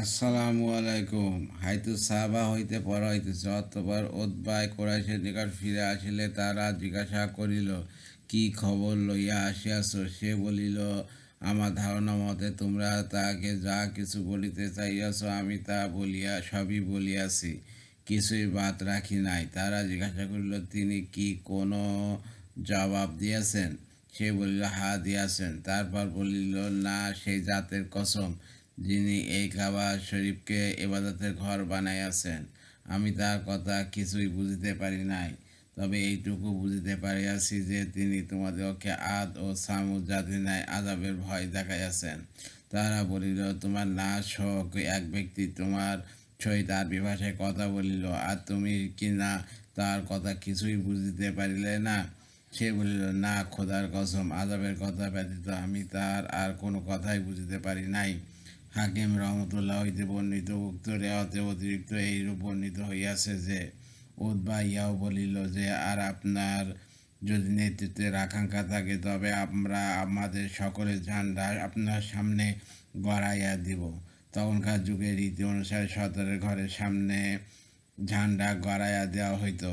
আসসালামু আলাইকুম। হাইতু সাহাবা হইতে পর হইতেছে অতঃপর উতবায় কুরাইশের নিকট ফিরে আসিলে তারা জিজ্ঞাসা করিল, কি খবর লইয়া আসিয়াছ? সে বলিল, আমার ধারণা মতে তোমরা তাহাকে যা কিছু বলিতে চাইয়াছ আমি তা সবই বলিয়াছি, কিছুই বাদ রাখি নাই। তারা জিজ্ঞাসা করিল, তিনি কি কোনো জবাব দিয়াছেন? সে বলিল, হা দিয়াছেন। তারপর বলিল, না, সেই জাতের কসম যিনি এই কাবা শরীফকে ইবাদতের ঘর বানাইয়াছেন, আমি তার কথা কিছুই বুঝিতে পারি নাই। তবে এইটুকু বুঝিতে পারিয়াছি যে তিনি তোমাদেরকে আদ ও সামুদ জাতি নাই আযাবের ভয় দেখাইয়াছেন। তারা বলিল, তোমার নাশ হোক। এক ব্যক্তি তোমার সহিত আরবি ভাষায় কথা বলিল, আর তুমি কি না তার কথা কিছুই বুঝিতে পারিলে না? সে বলিল, না, খোদার কসম, আযাবের কথা ব্যতীত আমি তার আর কোনো কথাই বুঝিতে পারি নাই। হাকিম রহমতুল্লাহ হইতে বর্ণিত উক্ত রেওয়াতে অতিরিক্ত এইরূপ বর্ণিত হইয়াছে যে, উতবা ইয়াও বলিল যে, আর আপনার যদি নেতৃত্বের আকাঙ্ক্ষা থাকে তবে আমরা আমাদের সকলের ঝান্ডা আপনার সামনে গড়াইয়া দিব। তখনকার যুগের রীতি অনুসারে সর্দারের ঘরের সামনে ঝান্ডা গড়াইয়া দেওয়া হইত।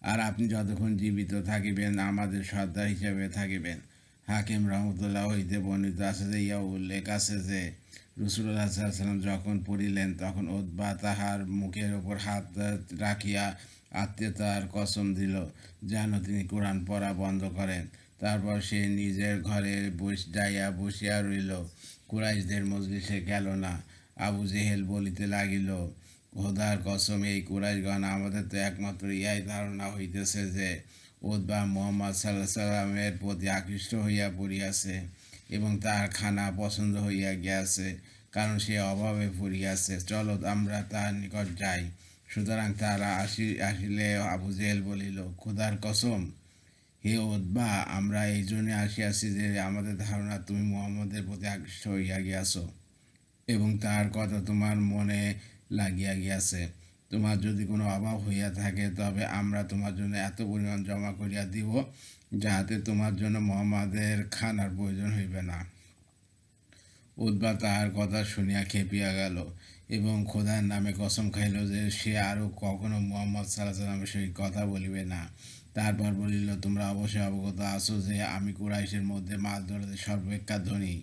আর আপনি যতক্ষণ জীবিত থাকিবেন আমাদের সর্দার হিসেবে থাকিবেন। হাকিম রহমতুল্লাহ হইতে বর্ণিত আছে যে, ইয়া উল্লেখ আছে যে রসুল্লাহ সাল্লাম যখন পড়িলেন তখন উতবা তাহার মুখের ওপর হাত রাখিয়া আত্মীয়তার কসম দিল যেন তিনি কোরআন পড়া বন্ধ করেন। তারপর সে নিজের ঘরে যাইয়া বসিয়া রইল, কুরাইশদের মজলিসে গেল না। আবু জেহেল বলিতে লাগিল, খোদার কসম, এই কুরাইশগণ আমাদের তো একমাত্র ইহাই ধারণা হইতেছে যে উতবা মুহাম্মদ সাল্লাহ সাল্লামের প্রতি আকৃষ্ট হইয়া পড়িয়াছে এবং তার খানা পছন্দ হইয়া গিয়াছে, কারণ সে অভাবে পড়িয়াছে। চলো আমরা তার নিকট যাই। সুতরাং তারা আসিলে আবু জেহেল বলিল, খোদার কসম, হে উতবা, আমরা এই জন্য আসিয়াছি যে আমাদের ধারণা তুমি মুহাম্মদের প্রতি আকৃষ্ট হইয়া গিয়াছ এবং তার কথা তোমার মনে লাগিয়া গিয়াছে। তোমার যদি কোনো অভাব হইয়া থাকে তবে আমরা তোমার জন্য এত পরিমাণ জমা করিয়া দিব যাহাতে তোমার জন্য মুহাম্মাদের খানার প্রয়োজন হইবে না। উতবা তাহার কথা শুনিয়া খেপিয়া গেল এবং খোদার নামে কসম খাইল যে সে আরও কখনো মুহাম্মদ সাল্লাহ সাল্লামের সহিত কথা বলিবে না। তারপর বলিল, তোমরা অবশ্যই অবগত আছো যে আমি কুরাইশের মধ্যে মাছ ধরাতে সর্বাপেক্ষা ধনী,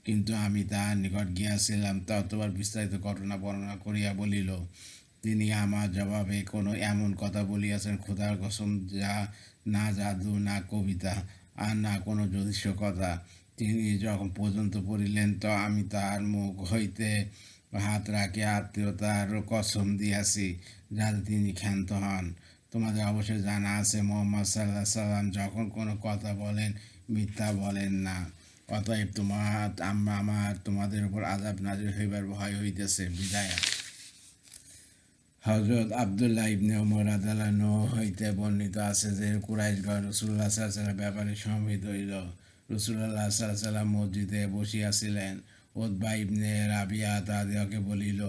কিন্তু আমি তাহার নিকট গিয়াছিলাম। ততবার বিস্তারিত ঘটনা বর্ণনা করিয়া বলিল, তিনি আমার জবাবে কোনো এমন কথা বলিয়াছেন, খোদার কসম, যা না জাদু, না কবিতা, আর না কোনো জ্যোতিষ কথা। তিনি যখন পর্যন্ত পড়িলেন তো আমি তাহার মুখ হইতে হাত রাখিয়া আত্মীয়তার কসম দিয়াছি যাতে তিনি ক্ষান্ত হন। তোমাদের অবশ্যই জানা আছে মুহাম্মদ সাল্লাহ সাল্লাম যখন কোনো কথা বলেন মিথ্যা বলেন না। অতএব তোমাদের উপর আযাব নাজিল হইবার ভয় হইতেছে। বিদায়। হজরত আবদুল্লাহ ইবনে ওমর রাদিয়াল্লাহু হইতে বর্ণিত আছে যে কুরাইশগণ রাসূলুল্লাহ সাল্লাল্লাহু আলাইহি ওয়াসাল্লামের ব্যাপারে সমবেত হইল। রাসূলুল্লাহ সাল্লাল্লাহু আলাইহি ওয়াসাল্লাম মসজিদে বসিয়াছিলেন। উতবা ইবনে রাবিয়া তাদেরকে বলিল,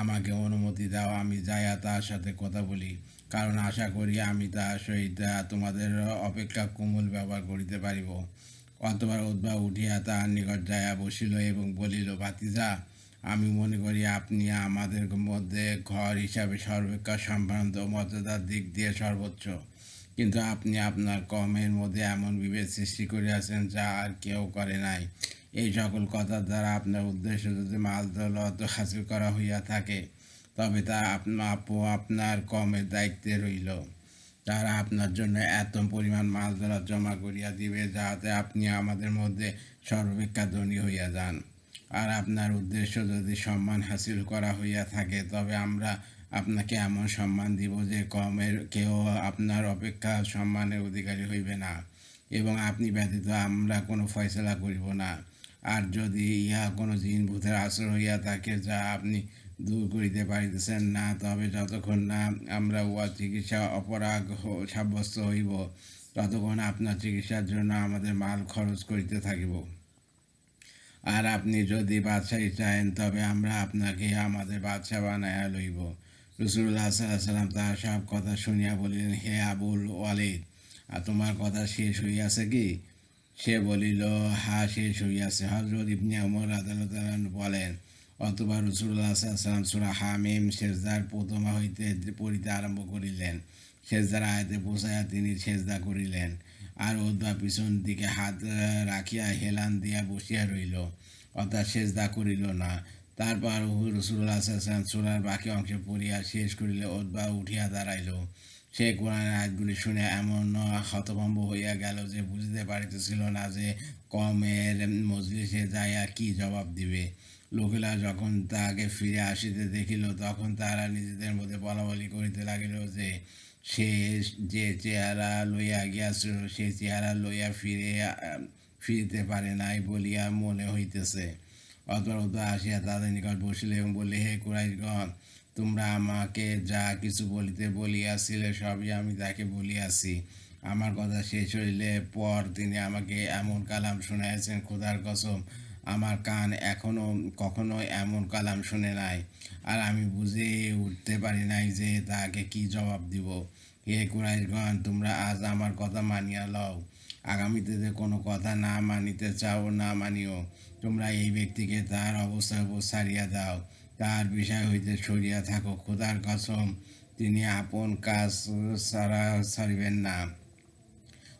আমাকে অনুমতি দাও, আমি যাইয়া তার সাথে কথা বলি, কারণ আশা করি আমি তার সহিত তোমাদের অপেক্ষা কোমল ব্যবহার করিতে পারিব। অতবার উতবা উঠিয়া তাহার নিকট যাইয়া বসিল এবং বলিল, ভাতিজা, আমি মনে করি আপনি আমাদের মধ্যে ঘর হিসাবে সর্বাপেক্ষা সম্ভ্রান্ত ও মর্যাদার দিক দিয়ে সর্বোচ্চ, কিন্তু আপনি আপনার কমের মধ্যে এমন বিভেদ সৃষ্টি করিয়াছেন যা আর কেউ করে নাই। এই সকল কথার দ্বারা আপনার উদ্দেশ্য যদি মাল দৌলত হাসিল করা হইয়া থাকে তবে তা আপনার কমের দায়িত্বে রইল। তারা আপনার জন্য এত পরিমাণ মাল দৌলত জমা করিয়া দিবে যাহাতে আপনি আমাদের মধ্যে সর্বাপেক্ষা ধনী হইয়া যান। আর আপনার উদ্দেশ্য যদি সম্মান হাসিল করা হইয়া থাকে তবে আমরা আপনাকে এমন সম্মান দিব যে কমের কেউ আপনার অপেক্ষা সম্মানের অধিকারী হইবে না, এবং আপনি ব্যতীত আমরা কোনো ফয়সালা করিব না। আর যদি ইহা কোনো জিন ভূতের আসর হইয়া থাকে যা আপনি দূর করিতে পারিতেছেন না, তবে যতক্ষণ না আমরা উহা চিকিৎসা অপরাগ সাব্যস্ত হইব ততক্ষণ আপনার চিকিৎসার জন্য আমাদের মাল খরচ করিতে থাকিব। আর আপনি যদি বাদশাহী চাহেন তবে আমরা আপনাকে আমাদের বাদশাহ বানাইয়া লইব। রাসূলুল্লাহ সাল্লাল্লাহু আলাইহি ওয়াসাল্লাম তাহার সব কথা শুনিয়া বলিলেন, হে আবুল ওয়ালিদ, আর তোমার কথা শেষ হইয়াছে কি? সে বলিল, হ্যাঁ, শেষ হইয়াছে। হযরত ইবনে ওমর রাদিয়াল্লাহু তাআলা বলেন, অথবা রাসূলুল্লাহ সাল্লাল্লাহু আলাইহি ওয়াসাল্লাম সূরা হামিম সেজদার প্রথমা হইতে পড়িতে আরম্ভ করিলেন। সেজদার আয়াতে পৌঁছাইয়া তিনি সেজদা করিলেন। আর উদ্বা পিছন দিকে হাত রাখিয়া হেলান দিয়া বসিয়া রহিল, অর্থাৎ সেজদা করিল না। তারপর রাসূলুল্লাহ সাল্লাল্লাহু আলাইহি ওয়াসাল্লাম সূরার বাকি অংশ পড়িয়া শেষ করিলে উদ্বা উঠিয়া দাঁড়াইল। সে কোরআনের আয়াতগুলি শুনে এমন হতভম্ব হইয়া গেল যে বুঝিতে পারিতেছিল না যে কওমের মজলিসে যাইয়া কি জবাব দিবে। লোকেরা যখন তাহাকে ফিরে আসিতে দেখিল, তখন তারা নিজেদের মধ্যে বলাবলি করিতে লাগিল যে সে যে চেহারা লইয়া গিয়াছিল সেই চেহারা লইয়া ফিরিতে পারে নাই বলিয়া মনে হইতেছে। অতর্ক আসিয়া তাদের নিকট বসিল এবং বললে, হে কুরাইশগণ, তোমরা আমাকে যা কিছু বলিতে বলিয়াছিলে সবই আমি তাকে বলিয়াছি। আমার কথা শেষ হইলে পর তিনি আমাকে এমন কালাম শুনাইয়াছেন, খোদার কসম আমার কান কখনো এমন কালাম শুনে নাই, আর আমি বুঝে উঠতে পারি নাই যে তাকে কি জবাব দিব। হে কুরাইশগণ, তোমরা আজ আমার কথা মানিয়া লও, আগামীতে যে কোনো কথা না মানিতে চাও না মানিও। তোমরা এই ব্যক্তিকে তার অবস্থার উপর ছাড়িয়া দাও, তার বিষয় হইতে সরিয়া থাকো। খোদার কসম তিনি আপন কাজ ছাড়িবেন না।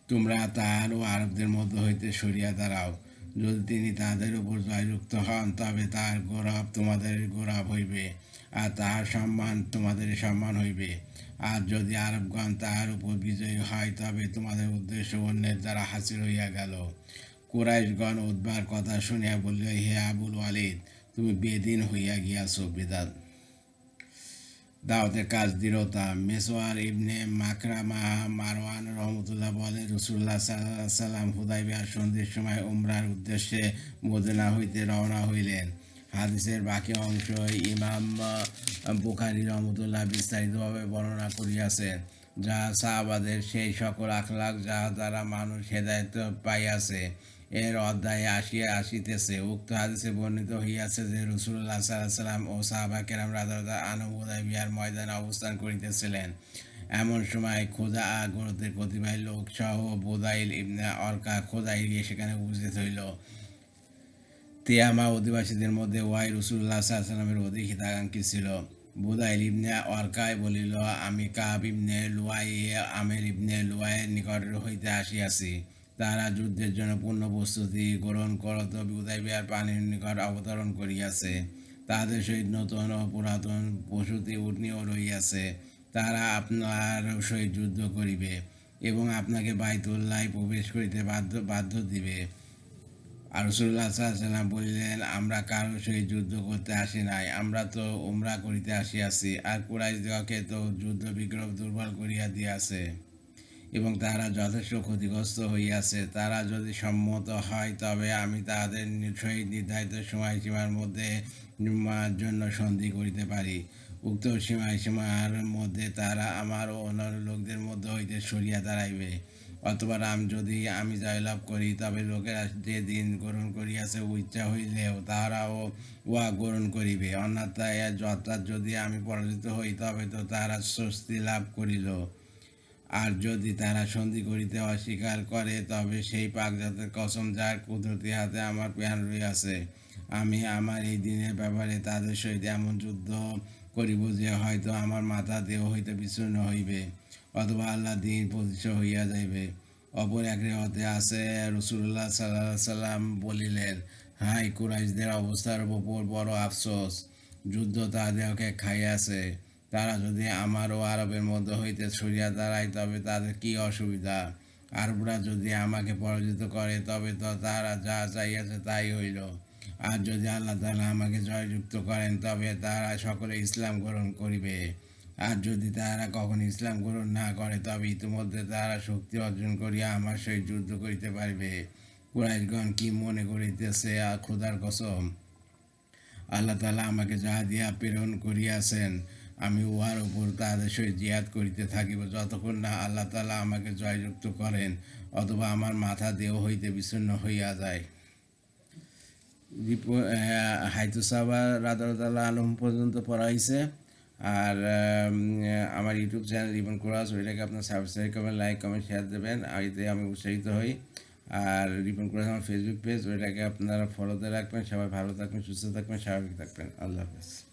তোমরা তাহার ও আরবদের মধ্য হইতে সরিয়া দাঁড়াও। যদি তিনি তাদের উপর জয়যুক্ত হন, তবে তাহার গৌরব তোমাদের গৌরব হইবে, আর তাহার সম্মান তোমাদের সম্মান হইবে। আর যদি আরবগণ তাহার উপর বিজয়ী হয়, তবে তোমাদের উদ্দেশ্য অন্যের দ্বারা হাসিল হইয়া গেল। কুরাইশগণ উদ্বার কথা শুনিয়া বলিল, হে আবুল ওয়ালিদ, তুমি বেদিন হইয়া গিয়াছ। বেদাত দাওয়াতের কাজ দৃঢ়তা। মেসওয়ার ইবনে মাকরামা মারওয়ান রহমতুল্লাহ বলেন, রাসূলুল্লাহ সাল্লাল্লাহু আলাইহি ওয়াসাল্লাম হুদায়বিয়ার সন্ধির সময় উমরার উদ্দেশ্যে মদিনা হইতে রওনা হইলেন। হাদিসের বাকি অংশ ইমাম বুখারী রহমতুল্লাহ বিস্তারিতভাবে বর্ণনা করিয়াছেন, যা সাহাবাদের সেই সকল আখলাক যাহা দ্বারা মানুষ হেদায়েত পাইয়াছে এর অধ্যায়ে আসিতেছে। উক্ত হাদিসে বর্ণিত হইয়াছে যে রাসূলুল্লাহ সাল্লাল্লাহু আলাইহি ওয়াসাল্লাম ও সাহাবা কেরাম রাদিয়াল্লাহু আনহুম হুদায়বিয়ার ময়দানে অবস্থান করিতেছিলেন। এমন সময় খোদা গোত্রের কতিপয় লোক সহ বুদাইল ইবনে অরকা খোদাই গিয়ে সেখানে উপস্থিত হইল। তিয়ামা অধিবাসীদের মধ্যে ওয়াই রাসূলুল্লাহ সাল্লাল্লাহু আলাইহি ওয়াসাল্লামের অধিক হিতাকাঙ্ক্ষী ছিল। বুদাইল ইবনে অরকায় বলিল, আমি কাব ইবনে লুয়াই আমের ইবনে লুয়াইয়ের নিকট হইতে আসিয়াছি। তারা যুদ্ধের জন্য পূর্ণ প্রস্তুতি গ্রহণ করত হুদায়বিয়ার পানির নিকট অবতরণ করিয়াছে। তাহাদের সহিত নতুন ও পুরাতন প্রসূতি উটনীও রহিয়াছে। তারা আপনার সহিত যুদ্ধ করিবে এবং আপনাকে বাইতুল্লাহ প্রবেশ করিতে বাধ্য দিবে। আর রাসূলুল্লাহ সাল্লাল্লাহু আলাইহি ওয়াসাল্লাম বলিলেন, আমরা কারো সহিত যুদ্ধ করতে আসি নাই, আমরা তো উমরা করিতে আসিয়াছি। আর কুরাইশদিগকে তো যুদ্ধ বিগ্রহ দুর্বল করিয়া দিয়াছে এবং তারা যথেষ্ট ক্ষতিগ্রস্ত হইয়াছে। তারা যদি সম্মত হয়, তবে আমি তাহাদের সহিত নির্ধারিত সময়সীমার মধ্যে জন্য সন্ধি করিতে পারি। উক্ত সময়সীমার মধ্যে তারা আমার ও অন্যান্য লোকদের মধ্যে হইতে সরিয়া দাঁড়াইবে। অথবা যদি আমি জয়লাভ করি, তবে লোকেরা যে দিন গ্রহণ করিয়াছে ইচ্ছা হইলেও তাহারাও উহা গ্রহণ করিবে। অর্থাৎ যদি আমি পরাজিত হই, তবে তো তাহারা স্বস্তি লাভ করিল। আর যদি তারা সন্ধি করিতে অস্বীকার করে, তবে সেই পাকজাতের কসম যার কুদরতি হাতে আমার প্রাণ রহিয়াছে, আমি আমার এই দিনের ব্যাপারে তাদের সহিত এমন যুদ্ধ করিব যে হয়তো আমার মাথা দেহ হইতে বিচ্ছিন্ন হইবে, অথবা আল্লাহ দিন প্রতিষ্ঠা হইয়া যাইবে। অপর এক রেওয়াতে আছে, রাসূলুল্লাহ সাল্লাল্লাহু আলাইহি ওয়াসাল্লাম বলিলেন, হাই কুরাইশদের অবস্থার উপর বড় আফসোস, যুদ্ধ তাহাদেরকে খাইয়াছে। তারা যদি আমার ও আরবের মধ্য হইতে সরিয়া দাঁড়ায়, তবে তাদের কি অসুবিধা? আরবরা যদি আমাকে পরাজিত করে, তবে তো তারা যা চাইয়াছে তাই হইল। আর যদি আল্লাহ তাআলা আমাকে জয়যুক্ত করেন, তবে তারা সকলে ইসলাম গ্রহণ করিবে। আর যদি তাহারা কখনো ইসলাম গ্রহণ না করে, তবে ইতিমধ্যে তাহারা শক্তি অর্জন করিয়া আমার সহিত যুদ্ধ করিতে পারিবে। কুরাইশগণ কি মনে করিতেছে, খোদার কসম আল্লাহ তাআলা আমাকে যাহা দিয়া প্রেরণ করিয়াছেন, আমি উহার উপর তাহাদের সহিত জিহাদ করিতে থাকিব, যতক্ষণ না আল্লাহ তাআলা আমাকে জয়যুক্ত করেন অথবা আমার মাথা দেহ হইতে বিচ্ছিন্ন হইয়া যায়। হাইতুসাবা রাদিয়াল্লাহু আনহু পর্যন্ত পড়া হয়েছে। আর আমার ইউটিউব চ্যানেল রিপন কোরাস, ওইটাকে আপনার সাবস্ক্রাইব করবেন, লাইক কমেন্ট শেয়ার দেবেন, আর এতে আমি উৎসাহিত হই। আর রিপন কুরাইশ আমার ফেসবুক পেজ, ওইটাকে আপনারা ফলোতে রাখবেন। সবাই ভালো থাকবেন, সুস্থ থাকবেন, স্বাভাবিক থাকবেন। আল্লাহ হাফেজ।